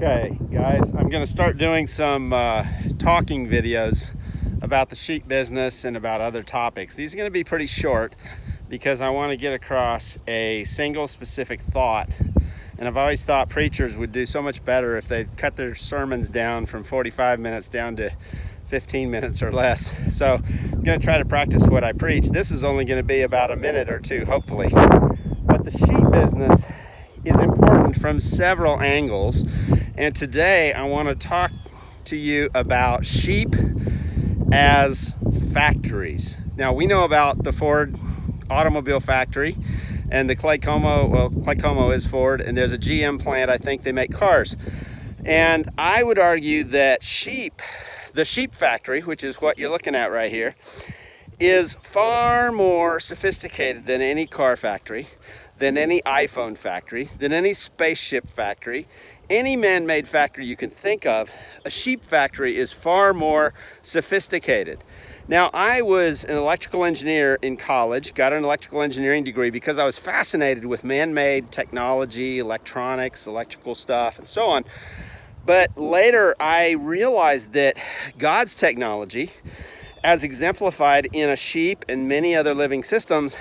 Okay, guys, I'm going to start doing some talking videos about the sheep business and about other topics. These are going to be pretty short because I want to get across a single specific thought. And I've always thought preachers would do so much better if they cut their sermons down from 45 minutes down to 15 minutes or less. So I'm going to try to practice what I preach. This is only going to be about a minute or two, hopefully. But the sheep business is important from several angles. And today I want to talk to you about sheep as factories. Now, we know about the Ford automobile factory and the Clay Como. Well, Clay Como is Ford, and there's a GM plant. I think they make cars. And I would argue that the sheep factory, which is what you're looking at right here, is far more sophisticated than any car factory, than any iPhone factory, than any spaceship factory, any man-made factory you can think of. A sheep factory is far more sophisticated. Now, I was an electrical engineer in college, got an electrical engineering degree because I was fascinated with man-made technology, electronics, electrical stuff, and so on. But later I realized that God's technology, as exemplified in a sheep and many other living systems,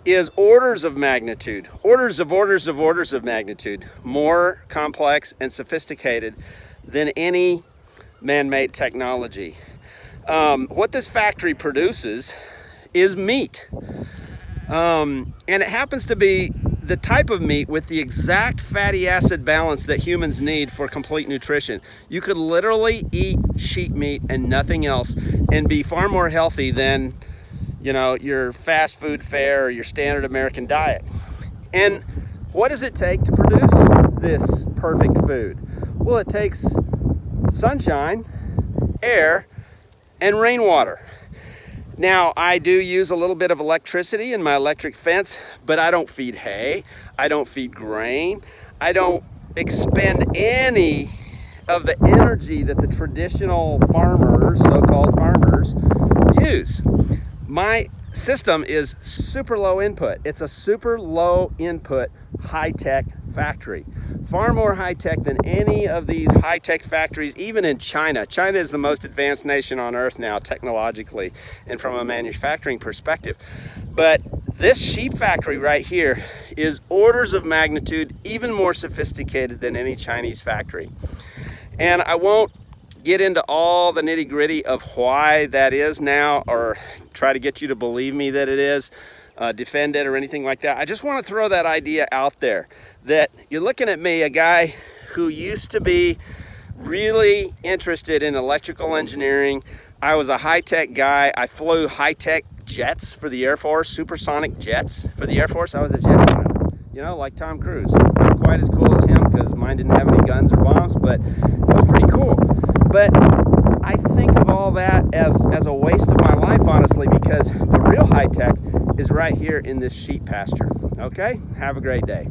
is orders of magnitude, orders of magnitude more complex and sophisticated than any man-made technology. What this factory produces is meat. And it happens to be the type of meat with the exact fatty acid balance that humans need for complete nutrition. You could literally eat sheep meat and nothing else and be far more healthy than, your fast food fare or your standard American diet. And what does it take to produce this perfect food? Well, it takes sunshine, air, and rainwater. Now, I do use a little bit of electricity in my electric fence, but I don't feed hay, I don't feed grain, I don't expend any of the energy that the traditional farmers, so-called farmers, use. My system is super low input. It's a super low input, high-tech factory. Far more high-tech than any of these high-tech factories, even in China. China is the most advanced nation on earth now, technologically and from a manufacturing perspective. But this sheep factory right here is orders of magnitude even more sophisticated than any Chinese factory. And I won't get into all the nitty-gritty of why that is now, or try to get you to believe me that it is, defend it or anything like that. I just want to throw that idea out there, that you're looking at me, a guy who used to be really interested in electrical engineering. I was a high-tech guy. I flew high-tech jets for the Air Force, supersonic jets for the Air Force. I was a jet pilot, like Tom Cruise. Not quite as cool as him because mine didn't have any guns or bombs, but it was pretty cool. But I think of all that as a waste of my life, honestly, because the real high-tech is right here in this sheep pasture. Okay? Have a great day.